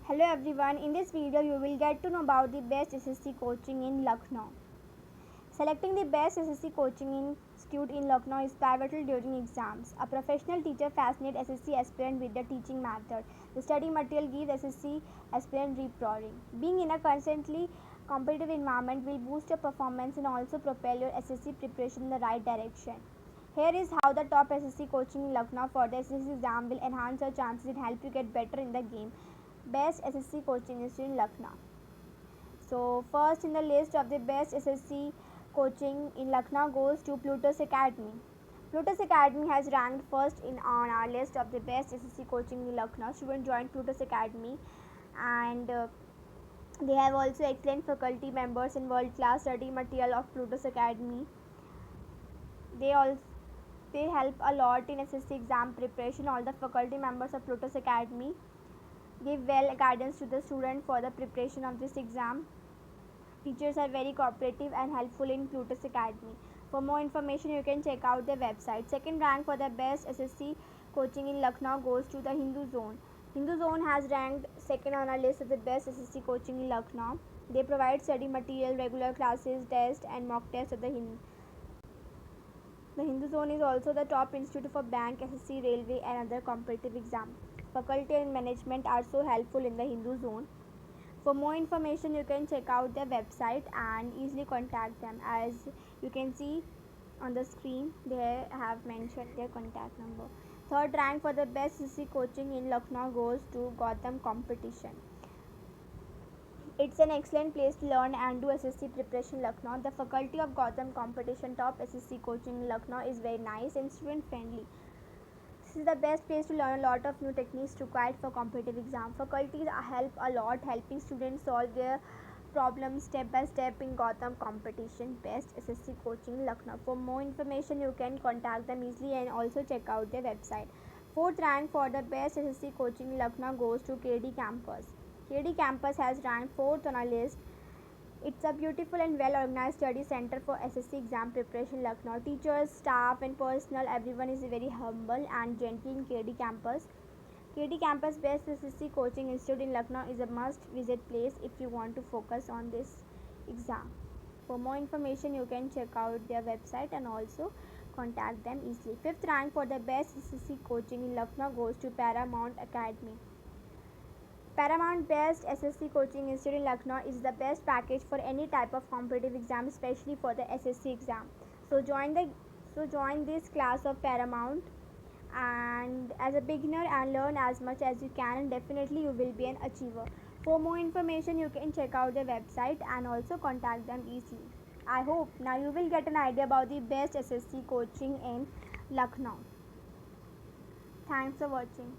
Hello everyone, in this video you will get to know about the best SSC coaching in Lucknow. Selecting the best SSC coaching institute in Lucknow is pivotal during exams. A professional teacher fascinates SSC aspirant with their teaching method. The study material gives SSC aspirant leapfrogging. Being in a constantly competitive environment will boost your performance and also propel your SSC preparation in the right direction. Here is how the top SSC coaching in Lucknow for the SSC exam will enhance your chances and help you get better in the game. Best SSC coaching institute in Lucknow. So first in the list of the best SSC coaching in Lucknow goes to Plutus Academy. Plutus Academy has ranked first on our list of the best SSC coaching in Lucknow. Students join Plutus Academy and they have also excellent faculty members and world class study material of Plutus Academy. They help a lot in SSC exam preparation. All the faculty members of Plutus Academy give well guidance to the student for the preparation of this exam. Teachers are very cooperative and helpful in Plutus Academy. For more information you can check out their website. Second rank for the best SSC coaching in Lucknow goes to the Hindu Zone. Hindu Zone has ranked second on our list of the best SSC coaching in Lucknow. They provide study material, regular classes, tests and mock tests at the Hindu. The Hindu Zone is also the top institute for bank, SSC, railway and other competitive exams. Faculty and management are so helpful in the Hindu Zone. For more information you can check out their website and easily contact them. As you can see on the screen, they have mentioned their contact number. Third rank for the best SSC coaching in Lucknow goes to Gautam Competition. It's an excellent place to learn and do SSC preparation in Lucknow. The faculty of Gautam Competition top SSC coaching in Lucknow is very nice and student friendly. This is the best place to learn a lot of new techniques required for competitive exam. Faculties help a lot, helping students solve their problems step by step in Gautam Competition best SSC coaching Lucknow. For more information you can contact them easily and also check out their website. Fourth rank for the best SSC coaching in Lucknow goes to KD Campus. KD Campus has ranked fourth on our list. It's a beautiful and well organized study center for SSC exam preparation in Lucknow. Teachers, staff and personnel, everyone is very humble and gentle in KD Campus. KD Campus Best SSC Coaching Institute in Lucknow is a must visit place if you want to focus on this exam. For more information you can check out their website and also contact them easily. Fifth rank for the best SSC coaching in Lucknow goes to Paramount Academy. Paramount Best SSC Coaching Institute in Lucknow is the best package for any type of competitive exam, especially for the SSC exam. So join this class of Paramount and as a beginner and learn as much as you can, and definitely you will be an achiever. For more information you can check out their website and also contact them easily. I hope now you will get an idea about the best SSC coaching in Lucknow. Thanks for watching.